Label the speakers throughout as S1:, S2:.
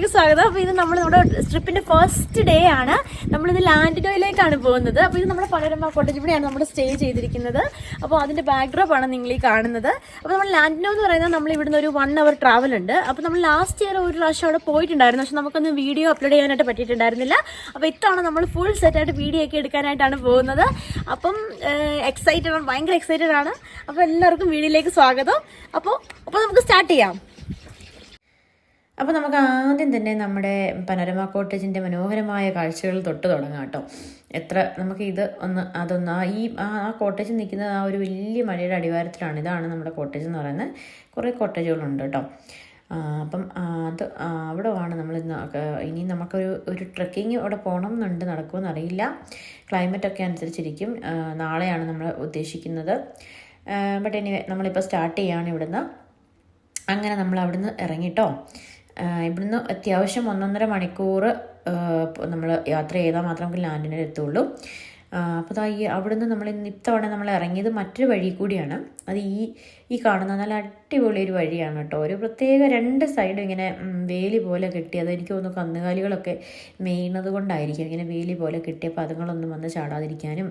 S1: വീഡിയോയിലേക്ക് സ്വാഗതം. അപ്പോൾ ഇത് നമ്മുടെ ട്രിപ്പിന്റെ ഫസ്റ്റ് ഡേ ആണ്. നമ്മളിത് ലാൻഡിനോയിലേക്കാണ് പോകുന്നത്. അപ്പോൾ ഇത് നമ്മുടെ പനോരമ കോട്ടേജ് ഇവിടെയാണ് നമ്മൾ സ്റ്റേ ചെയ്തിരിക്കുന്നത്. അപ്പോൾ അതിന്റെ ബാക്ക്ഡ്രോപ്പ് ആണ് നിങ്ങൾ ഈ കാണുന്നത്. അപ്പോൾ നമ്മൾ ലാൻഡിനോ എന്ന് പറയുന്നത് നമ്മൾ ഇവിടുന്ന് ഒരു 1 hour ട്രാവൽ ഉണ്ട്. അപ്പോൾ നമ്മൾ ലാസ്റ്റ് ഇയർ ഒരു പ്രാവശ്യം അവിടെ പോയിട്ടുണ്ടായിരുന്നു, പക്ഷെ നമുക്കൊന്ന് വീഡിയോ അപ്ലോഡ് ചെയ്യാനായിട്ട് പറ്റിയിട്ടുണ്ടായിരുന്നില്ല. അപ്പോൾ ഇത്തവണ നമ്മൾ ഫുൾ സെറ്റായിട്ട് വീഡിയോ ഒക്കെ എടുക്കാനായിട്ടാണ് പോകുന്നത്. അപ്പം എക്സൈറ്റഡ് ആണ്, ഭയങ്കര എക്സൈറ്റഡ് ആണ്. അപ്പോൾ എല്ലാവർക്കും വീഡിയോയിലേക്ക് സ്വാഗതം. അപ്പോൾ നമുക്ക് സ്റ്റാർട്ട് ചെയ്യാം. അപ്പോൾ നമുക്ക് ആദ്യം തന്നെ നമ്മുടെ പനോരമ കോട്ടേജിൻ്റെ മനോഹരമായ കാഴ്ചകൾ തൊട്ട് തുടങ്ങാം കേട്ടോ. എത്ര നമുക്ക് ഇത് അതൊന്ന് ആ കോട്ടേജ് നിൽക്കുന്നത് ആ ഒരു വലിയ മലയുടെ അടിവാരത്തിലാണ്. ഇതാണ് നമ്മുടെ കോട്ടേജ് എന്ന് പറയുന്നത്. കുറേ കോട്ടേജുകളുണ്ട് കേട്ടോ. അപ്പം അവിടെ ആണ് നമ്മൾ ഇനി നമുക്കൊരു ട്രെക്കിങ് അവിടെ പോകണം എന്നുണ്ട്. നടക്കുമെന്ന് അറിയില്ല, ക്ലൈമറ്റൊക്കെ അനുസരിച്ചിരിക്കും. നാളെയാണ് നമ്മൾ ഉദ്ദേശിക്കുന്നത്. ബട്ട് എനിവേ നമ്മളിപ്പോൾ സ്റ്റാർട്ട് ചെയ്യുകയാണ് ഇവിടുന്ന്. അങ്ങനെ നമ്മൾ അവിടുന്ന് ഇറങ്ങിട്ടോ. ഇവിടുന്ന് അത്യാവശ്യം 1.5 മണിക്കൂർ നമ്മൾ യാത്ര ചെയ്താൽ മാത്രമേ നമുക്ക് ലാൻഡിനെ എത്തുള്ളൂ. അപ്പോൾ അവിടുന്ന് നമ്മൾ ഇത്തവണ നമ്മൾ ഇറങ്ങിയത് മറ്റൊരു വഴി കൂടിയാണ്. അത് ഈ കാണുന്ന നല്ല അടിപൊളി ഒരു വഴിയാണ് കേട്ടോ. ഒരു പ്രത്യേക 2 സൈഡും ഇങ്ങനെ വേലി പോലെ കെട്ടി, അതെനിക്ക് തോന്നുന്നു കന്നുകാലികളൊക്കെ മെയ്യുന്നത് കൊണ്ടായിരിക്കും ഇങ്ങനെ വേലി പോലെ കെട്ടിയപ്പോൾ അതുങ്ങളൊന്നും വന്ന് ചാടാതിരിക്കാനും,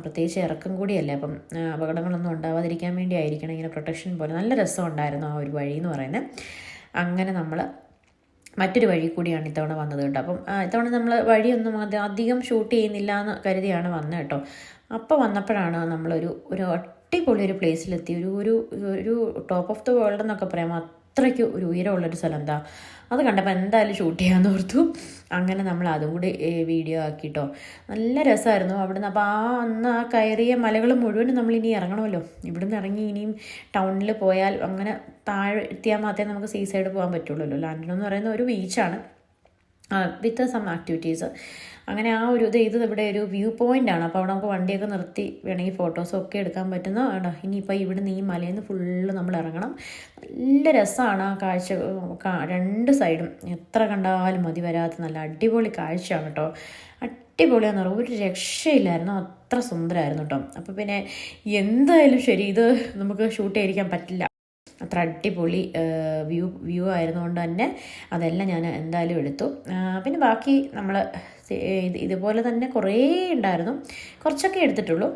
S1: പ്രത്യേകിച്ച് ഇറക്കം കൂടിയല്ലേ, അപ്പം അപകടങ്ങളൊന്നും ഉണ്ടാവാതിരിക്കാൻ വേണ്ടി ആയിരിക്കണം ഇങ്ങനെ പ്രൊട്ടക്ഷൻ പോലെ. നല്ല രസമുണ്ടായിരുന്നു ആ ഒരു വഴി എന്ന് പറയുന്നത്. അങ്ങനെ നമ്മൾ മറ്റൊരു വഴി കൂടിയാണ് ഇത്തവണ വന്നത് കേട്ടോ. അപ്പം ഇത്തവണ നമ്മൾ വഴിയൊന്നും അധികം ഷൂട്ട് ചെയ്യുന്നില്ല എന്ന് കരുതിയാണ് വന്നത് കേട്ടോ. അപ്പോൾ വന്നപ്പോഴാണ് നമ്മളൊരു അടിപൊളി ഒരു പ്ലേസിലെത്തി. ഒരു ടോപ്പ് ഓഫ് ദ വേൾഡ് എന്നൊക്കെ പറയാം, അത്രയ്ക്ക് ഒരു ഉയരമുള്ളൊരു സ്ഥലം. എന്താ അത് കണ്ടപ്പോൾ എന്തായാലും ഷൂട്ട് ചെയ്യാമെന്ന് ഓർത്തു. അങ്ങനെ നമ്മൾ അതും കൂടി വീഡിയോ ആക്കിട്ടോ. നല്ല രസമായിരുന്നു അവിടുന്ന്. അപ്പോൾ അന്ന് കയറിയ മലകൾ മുഴുവനും നമ്മളിനി ഇറങ്ങണമല്ലോ. ഇവിടുന്ന് ഇറങ്ങി ഇനിയും ടൗണിൽ പോയാൽ അങ്ങനെ താഴെ എത്തിയാൽ മാത്രമേ നമുക്ക് സീ സൈഡ് പോകാൻ പറ്റുള്ളൂ. ലാൻഡിനോ എന്ന് പറയുന്ന ഒരു ബീച്ചാണ് വിത്ത് സം ആക്ടിവിറ്റീസ്. അങ്ങനെ ആ ഒരു ഇത് ഇവിടെ ഒരു വ്യൂ പോയിൻ്റ് ആണ്. അപ്പോൾ അവിടെ നമുക്ക് വണ്ടിയൊക്കെ നിർത്തി വേണമെങ്കിൽ ഫോട്ടോസൊക്കെ എടുക്കാൻ പറ്റുന്ന. ഇനിയിപ്പോൾ ഇവിടുന്ന് ഈ മലയിൽ നിന്ന് ഫുള്ള് നമ്മൾ ഇറങ്ങണം. നല്ല രസമാണ് ആ കാഴ്ച. 2 സൈഡും എത്ര കണ്ടാലും മതി വരാത്ത നല്ല അടിപൊളി കാഴ്ചയാണ് കേട്ടോ. അടിപൊളിയാന്ന് പറയുക, ഒരു രക്ഷയില്ലായിരുന്നു, അത്ര സുന്ദരമായിരുന്നു കേട്ടോ. അപ്പോൾ പിന്നെ എന്തായാലും ശരി, ഇത് നമുക്ക് ഷൂട്ട് ചെയ്തിരിക്കാൻ പറ്റില്ല, അത്ര അടിപൊളി വ്യൂ ആയിരുന്നുകൊണ്ട് തന്നെ അതെല്ലാം ഞാൻ എന്തായാലും എടുത്തു. പിന്നെ ബാക്കി നമ്മൾ ഇതുപോലെ തന്നെ കുറേ ഉണ്ടായിരുന്നു, കുറച്ചൊക്കെ എടുത്തിട്ടുള്ളൂ.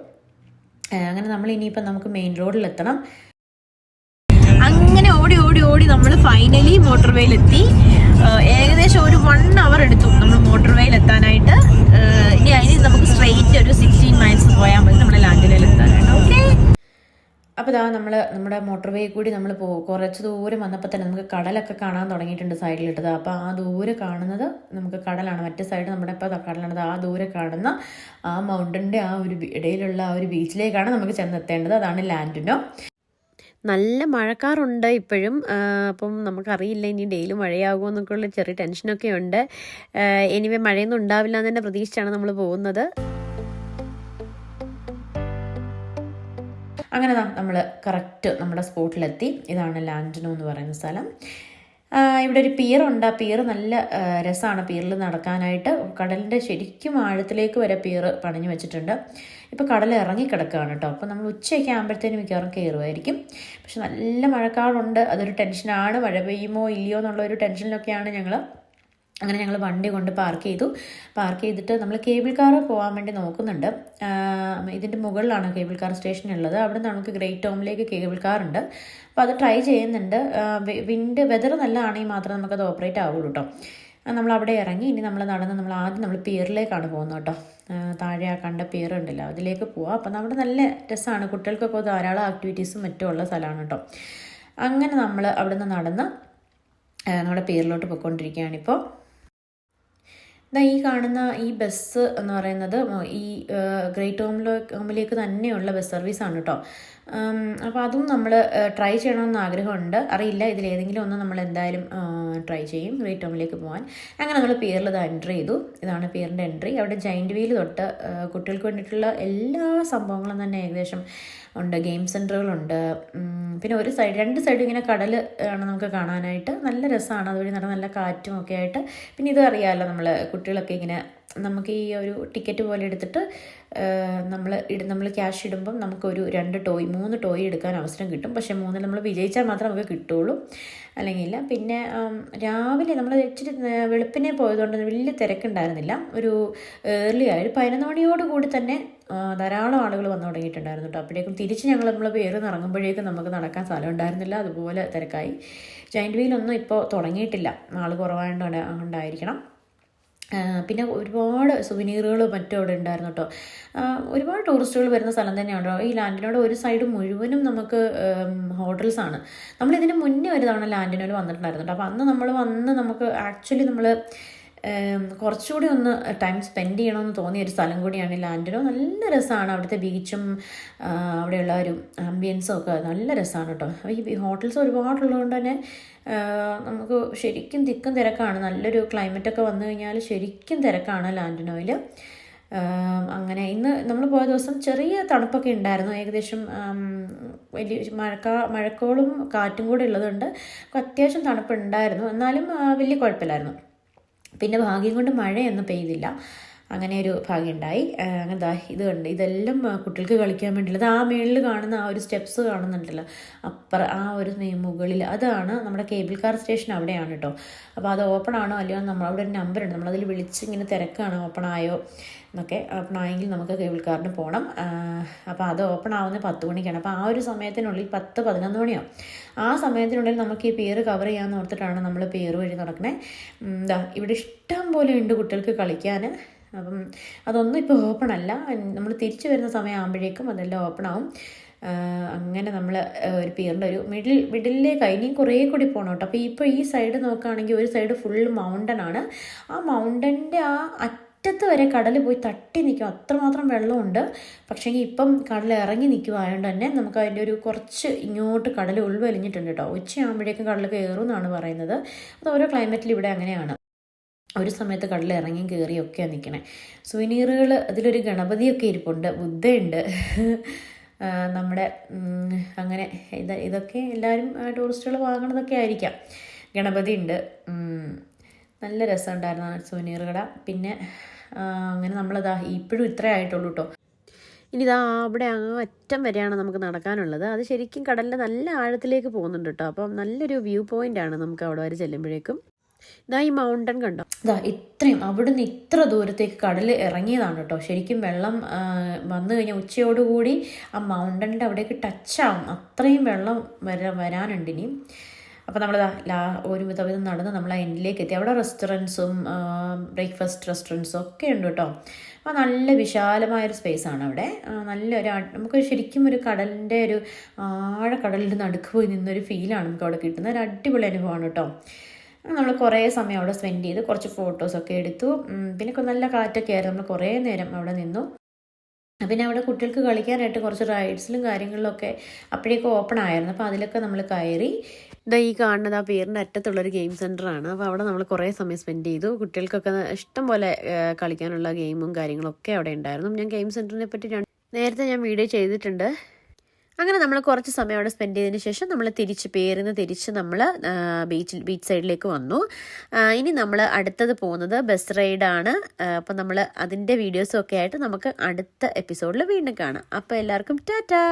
S1: അങ്ങനെ നമ്മൾ ഇനിയിപ്പം നമുക്ക് മെയിൻ റോഡിലെത്തണം. അങ്ങനെ ഓടി ഓടി ഓടി നമ്മൾ ഫൈനലി മോട്ടോർ വേയിലെത്തി. ഏകദേശം ഒരു 1 hour എടുത്തു നമ്മൾ മോട്ടോർ വേയിലെത്താനായിട്ട്. ഇനി അതിന് നമുക്ക് സ്ട്രെയിറ്റ് ഒരു 16 miles പോയാൽ മതി നമ്മുടെ ലാൻഡിനെത്താനായിട്ട്. ഓക്കെ, അപ്പോൾ നമ്മുടെ മോട്ടോർ വേ കൂടി നമ്മൾ കുറച്ച് ദൂരം വന്നപ്പോൾ തന്നെ നമുക്ക് കടലൊക്കെ കാണാൻ തുടങ്ങിയിട്ടുണ്ട് സൈഡിലിട്ടത്. അപ്പോൾ ആ ദൂരെ കാണുന്നത് നമുക്ക് കടലാണ്. മറ്റേ സൈഡ് നമ്മുടെ ഇപ്പോൾ കടലാണത്. ആ ദൂരെ കാണുന്ന ആ മൗണ്ടൻ്റെ ആ ഒരു ഇടയിലുള്ള ആ ഒരു ബീച്ചിലേക്കാണ് നമുക്ക് ചെന്നെത്തേണ്ടത്. അതാണ് ലാൻഡിനോ. നല്ല മഴക്കാറുണ്ട് ഇപ്പോഴും. അപ്പം നമുക്കറിയില്ല ഇനി ഡെയിലി മഴയാകുമോ എന്നൊക്കെയുള്ള ചെറിയ ടെൻഷനൊക്കെ ഉണ്ട്. എനിവേ മഴയൊന്നും ഉണ്ടാവില്ല എന്ന് തന്നെ പ്രതീക്ഷിച്ചാണ് നമ്മൾ പോകുന്നത്. അങ്ങനെ നമ്മൾ കറക്റ്റ് നമ്മുടെ സ്പോട്ടിലെത്തി. ഇതാണ് ലാൻഡിനോ എന്ന് പറയുന്ന സ്ഥലം. ഇവിടെ ഒരു പിയറുണ്ട്. ആ പിയർ നല്ല രസമാണ് പിയറിൽ നടക്കാനായിട്ട്. കടലിൻ്റെ ശരിക്കും ആഴത്തിലേക്ക് വരെ പിയർ പണിഞ്ഞു വെച്ചിട്ടുണ്ട്. ഇപ്പോൾ കടൽ ഇറങ്ങിക്കിടക്കുകയാണ് കേട്ടോ. അപ്പോൾ നമ്മൾ ഉച്ചയൊക്കെ ആകുമ്പോഴത്തേനും മിക്കവാറും കയറുമായിരിക്കും. പക്ഷെ നല്ല മഴക്കാറുണ്ട്, അതൊരു ടെൻഷനാണ്. മഴ പെയ്യുമോ ഇല്ലയോ എന്നുള്ളൊരു ടെൻഷനിലൊക്കെയാണ് ഞങ്ങൾ. അങ്ങനെ ഞങ്ങൾ വണ്ടി കൊണ്ട് പാർക്ക് ചെയ്തിട്ട് നമ്മൾ കേബിൾ കാർ പോകാൻ വേണ്ടി നോക്കുന്നുണ്ട്. ഇതിൻ്റെ മുകളിലാണ് കേബിൾ കാർ സ്റ്റേഷൻ ഉള്ളത്. അവിടെ നിന്ന് നമുക്ക് ഗ്രേറ്റ് ഹോമിലേക്ക് കേബിൾ കാർ ഉണ്ട്. അപ്പോൾ അത് ട്രൈ ചെയ്യുന്നുണ്ട്. വെതർ നല്ലതാണെങ്കിൽ മാത്രമേ നമുക്കത് ഓപ്പറേറ്റ് ആവുള്ളൂ കേട്ടോ. നമ്മൾ അവിടെ ഇറങ്ങി ഇനി നമ്മൾ ആദ്യം നമ്മൾ പിയറിലേക്കാണ് പോകുന്നത് കേട്ടോ. താഴെ ആ കണ്ട പിയർ ഉണ്ടല്ലോ, അതിലേക്ക് പോവാം. അപ്പം അവിടെ നല്ല രസമാണ്, കുട്ടികൾക്കൊക്കെ ധാരാളം ആക്ടിവിറ്റീസും മറ്റും ഉള്ള സ്ഥലമാണ് കേട്ടോ. അങ്ങനെ നമ്മൾ അവിടെ നിന്ന് നടന്ന് നമ്മുടെ പിയറിലോട്ട് പോയിക്കൊണ്ടിരിക്കുകയാണിപ്പോൾ. ഈ കാണുന്ന ഈ ബസ് എന്ന് പറയുന്നത് ഈ ഗ്രേറ്റ് ഹോമിലേക്ക് തന്നെയുള്ള ബസ് സർവീസാണ് കേട്ടോ. അപ്പോൾ അതും നമ്മൾ ട്രൈ ചെയ്യണമെന്ന് ആഗ്രഹമുണ്ട്. അറിയില്ല, ഇതിലേതെങ്കിലും ഒന്ന് നമ്മൾ എന്തായാലും ട്രൈ ചെയ്യും ഗ്രേറ്റ് ഹോമിലേക്ക് പോകാൻ. അങ്ങനെ നമ്മൾ പിയറിൽ ഇത് എൻട്രി ചെയ്തു. ഇതാണ് പിയറിൻ്റെ എൻട്രി. അവിടെ ജൈൻറ്റ് വീൽ തൊട്ട് കുട്ടികൾക്ക് വേണ്ടിയിട്ടുള്ള എല്ലാ സംഭവങ്ങളും തന്നെ ഏകദേശം ഉണ്ട്. ഗെയിം സെൻറ്ററുകളുണ്ട്. പിന്നെ 2 സൈഡും ഇങ്ങനെ കടൽ ആണ് നമുക്ക് കാണാനായിട്ട്. നല്ല രസമാണ് അതുവഴി നടന്ന നല്ല കാറ്റും ഒക്കെ ആയിട്ട്. പിന്നെ ഇത് അറിയാമല്ലോ, നമ്മൾ കുട്ടികളൊക്കെ ഇങ്ങനെ
S2: നമുക്ക് ഈ ഒരു ടിക്കറ്റ് പോലെ എടുത്തിട്ട് നമ്മൾ ക്യാഷ് ഇടുമ്പം നമുക്കൊരു 3 ടോയ് എടുക്കാൻ അവസരം കിട്ടും. പക്ഷേ 3 നമ്മൾ വിജയിച്ചാൽ മാത്രമേ നമുക്ക് കിട്ടുള്ളൂ, അല്ലെങ്കിൽ ഇല്ല. പിന്നെ രാവിലെ നമ്മൾ ഇച്ചിരി വെളുപ്പിനെ പോയതുകൊണ്ട് വലിയ തിരക്കുണ്ടായിരുന്നില്ല. ഒരു ഏർലി ആയി 11 മണിയോടുകൂടി തന്നെ ധാരാളം ആളുകൾ വന്നു തുടങ്ങിയിട്ടുണ്ടായിരുന്നു കേട്ടോ. അപ്പോഴേക്കും തിരിച്ച് നമ്മൾ പേര് ഇറങ്ങുമ്പോഴേക്കും നമുക്ക് നടക്കാൻ സ്ഥലം ഉണ്ടായിരുന്നില്ല, അതുപോലെ തിരക്കായി. ജയൻറ്റ് വീലൊന്നും ഇപ്പോൾ തുടങ്ങിയിട്ടില്ല, ആൾ കുറവായതുകൊണ്ടായിരിക്കണം. പിന്നെ ഒരുപാട് സുവനീറുകളും മറ്റും അവിടെ ഉണ്ടായിരുന്നു കേട്ടോ. ഒരുപാട് ടൂറിസ്റ്റുകൾ വരുന്ന സ്ഥലം തന്നെയാണ്. ഈ ലാൻഡിനോട് ഒരു സൈഡ് മുഴുവനും നമുക്ക് ഹോട്ടൽസാണ്. നമ്മളിതിന് മുന്നേ ഒരു തവണ ലാൻഡിനോട് വന്നിട്ടുണ്ടായിരുന്നു കേട്ടോ. അപ്പോൾ അന്ന് നമുക്ക് ആക്ച്വലി കുറച്ചുകൂടി ഒന്ന് ടൈം സ്പെൻഡ് ചെയ്യണമെന്ന് തോന്നിയ ഒരു സ്ഥലം കൂടിയാണ് ലാൻഡിനോ. നല്ല രസമാണ് അവിടുത്തെ ബീച്ചും അവിടെയുള്ള ഒരു ആംബിയൻസും ഒക്കെ നല്ല രസമാണ് കേട്ടോ. ഈ ഹോട്ടൽസ് ഒരുപാടുള്ളതുകൊണ്ട് തന്നെ നമുക്ക് ശരിക്കും തിക്കും തിരക്കാണ്. നല്ലൊരു ക്ലൈമറ്റൊക്കെ വന്നു കഴിഞ്ഞാൽ ശരിക്കും തിരക്കാണ് ലാൻഡിനോയിൽ. അങ്ങനെ ഇന്ന് നമ്മൾ പോയ ദിവസം ചെറിയ തണുപ്പൊക്കെ ഉണ്ടായിരുന്നു. ഏകദേശം വലിയ മഴക്കോളും കാറ്റും കൂടെ ഉള്ളതുകൊണ്ട് അത്യാവശ്യം തണുപ്പുണ്ടായിരുന്നു, എന്നാലും വലിയ കുഴപ്പമില്ലായിരുന്നു. പിന്നെ ഭാഗ്യം കൊണ്ട് മഴയൊന്നും പെയ്തില്ല, അങ്ങനെ ഒരു ഭാഗ്യം ഉണ്ടായി. അങ്ങനെ ഇത് കണ്ട് ഇതെല്ലാം കുട്ടികൾക്ക് കളിക്കാൻ വേണ്ടിയുള്ളത്. ആ മേളിൽ കാണുന്ന ആ ഒരു സ്റ്റെപ്സ് കാണുന്നുണ്ടല്ലോ, ആ ഒരു മുകളിൽ, അതാണ് നമ്മുടെ കേബിൾ കാർ സ്റ്റേഷൻ അവിടെയാണ് കേട്ടോ. അപ്പോൾ അത് ഓപ്പൺ ആണോ അല്ലയോ അവിടെ ഒരു നമ്പറുണ്ട്, നമ്മളതിൽ വിളിച്ച് ഇങ്ങനെ തിരക്കാണ് ഓപ്പൺ ആയോ എന്നൊക്കെ. ഓപ്പൺ ആയെങ്കിൽ നമുക്ക് കേബിൾ കാറിന് പോകണം. അപ്പോൾ അത് ഓപ്പൺ ആവുന്നത് 10 മണിക്കാണ്. അപ്പോൾ ആ ഒരു സമയത്തിനുള്ളിൽ 10-11 മണിയാവും. ആ സമയത്തിനുള്ളിൽ നമുക്ക് ഈ പേര് കവർ ചെയ്യാമെന്ന് ഓർത്തിട്ടാണ് നമ്മൾ പേര് വഴി നടക്കണേ. ഇവിടെ ഇഷ്ടം പോലെ ഉണ്ട് കുട്ടികൾക്ക് കളിക്കാൻ. അപ്പം അതൊന്നും ഇപ്പോൾ ഓപ്പൺ അല്ല. നമ്മൾ തിരിച്ചു വരുന്ന സമയമാകുമ്പോഴേക്കും അതെല്ലാം ഓപ്പൺ ആവും. അങ്ങനെ നമ്മൾ ഒരു പിയറിൻ്റെ ഒരു മിഡിലേക്ക് ഇനിയും കുറേ കൂടി പോകണം കേട്ടോ. അപ്പോൾ ഇപ്പോൾ ഈ സൈഡ് നോക്കുകയാണെങ്കിൽ ഒരു സൈഡ് ഫുൾ മൗണ്ടൻ ആണ്. ആ മൗണ്ടൻ്റെ ആ അറ്റത്ത് വരെ കടൽ പോയി തട്ടി നിൽക്കും, അത്രമാത്രം വെള്ളമുണ്ട്. പക്ഷേ ഇപ്പം കടൽ ഇറങ്ങി നിൽക്കുമായതുകൊണ്ട് തന്നെ നമുക്ക് അതിൻ്റെ ഒരു കുറച്ച് ഇങ്ങോട്ട് കടൽ ഉൾവലിഞ്ഞിട്ടുണ്ട് കേട്ടോ. ഉച്ചയാകുമ്പോഴേക്കും കടൽ കയറും എന്നാണ് പറയുന്നത്. അത് ഓരോ ക്ലൈമറ്റിൽ ഇവിടെ അങ്ങനെയാണ്. ഒരു സമയത്ത് കടൽ ഇറങ്ങി കയറിയൊക്കെയാണ് നിൽക്കണേ. സുവനീറുകൾ അതിലൊരു ഗണപതിയൊക്കെ ഇരിപ്പുണ്ട്, ബുദ്ധയുണ്ട്. നമ്മുടെ അങ്ങനെ ഇതൊക്കെ എല്ലാവരും ടൂറിസ്റ്റുകൾ വാങ്ങണതൊക്കെ ആയിരിക്കാം. ഗണപതി ഉണ്ട്. നല്ല രസമുണ്ടായിരുന്നു സുവനീർ കട. പിന്നെ അങ്ങനെ നമ്മളതാ ഇപ്പോഴും ഇത്രേ ആയിട്ടുള്ളൂ കേട്ടോ. ഇനി അവിടെ അറ്റം വരെയാണ് നമുക്ക് നടക്കാനുള്ളത്. അത് ശരിക്കും കടലിൻ്റെ നല്ല ആഴത്തിലേക്ക് പോകുന്നുണ്ട് കേട്ടോ. അപ്പം നല്ലൊരു വ്യൂ പോയിൻ്റാണ് നമുക്ക് അവിടെ വരെ ചെല്ലുമ്പോഴേക്കും. ഈ മൗണ്ടൻ കണ്ടോ, ഇത്രയും അവിടുന്ന് ഇത്ര ദൂരത്തേക്ക് കടൽ ഇറങ്ങിയതാണ് കേട്ടോ. ശരിക്കും വെള്ളം വന്നു കഴിഞ്ഞാൽ ഉച്ചയോടുകൂടി ആ മൗണ്ടൻ്റെ അവിടേക്ക് ടച്ചാവും, അത്രയും വെള്ളം വരാനുണ്ട് ഇനിയും. അപ്പോൾ നമ്മൾ ഒരു വിധം നടന്ന് നമ്മൾ ആ എൻഡിലേക്ക് എത്തി. അവിടെ റെസ്റ്റോറൻറ്റ്സും ബ്രേക്ക്ഫാസ്റ്റ് റെസ്റ്റോറൻറ്റ്സും ഒക്കെ ഉണ്ട് കേട്ടോ. അപ്പോൾ നല്ല വിശാലമായൊരു സ്പേസാണ് അവിടെ. നമുക്ക് ശരിക്കും ഒരു കടലിൻ്റെ ഒരു ആഴക്കടലിൻ്റെ നടുക്ക് പോയി നിന്നൊരു ഫീലാണ് നമുക്ക് അവിടെ കിട്ടുന്നത്. ഒരു അടിപൊളി അനുഭവമാണ് കേട്ടോ. നമ്മൾ കുറേ സമയം അവിടെ സ്പെൻഡ് ചെയ്ത് കുറച്ച് ഫോട്ടോസൊക്കെ എടുത്തു. പിന്നെ നല്ല കാറ്റൊക്കെ ആയിരുന്നു. നമ്മൾ കുറേ നേരം അവിടെ നിന്നു. പിന്നെ അവിടെ കുട്ടികൾക്ക് കളിക്കാനായിട്ട് കുറച്ച് റൈഡ്സിലും കാര്യങ്ങളിലൊക്കെ അപ്പോഴേക്കും ഓപ്പൺ ആയിരുന്നു. അപ്പോൾ അതിലൊക്കെ നമ്മൾ കയറി. ഈ കാണുന്നത് ആ പേരിൻ്റെ അറ്റത്തുള്ളൊരു ഗെയിം സെൻ്ററാണ്. അപ്പോൾ അവിടെ നമ്മൾ കുറേ സമയം സ്പെൻഡ് ചെയ്തു. കുട്ടികൾക്കൊക്കെ ഇഷ്ടം പോലെ കളിക്കാനുള്ള ഗെയിമും കാര്യങ്ങളൊക്കെ അവിടെ ഉണ്ടായിരുന്നു. ഞാൻ ഗെയിം സെൻ്ററിനെ പറ്റി നേരത്തെ വീഡിയോ ചെയ്തിട്ടുണ്ട്. അങ്ങനെ നമ്മൾ കുറച്ച് സമയം അവിടെ സ്പെൻഡ് ചെയ്തതിന് ശേഷം നമ്മൾ തിരിച്ച് നമ്മൾ ബീച്ച് സൈഡിലേക്ക് വന്നു. ഇനി നമ്മൾ അടുത്തത് പോകുന്നത് ബസ് റൈഡാണ്. അപ്പം നമ്മൾ അതിൻ്റെ വീഡിയോസും ഒക്കെ ആയിട്ട് നമുക്ക് അടുത്ത എപ്പിസോഡിൽ വീണ്ടും കാണാം. അപ്പോൾ എല്ലാവർക്കും ടാറ്റാ.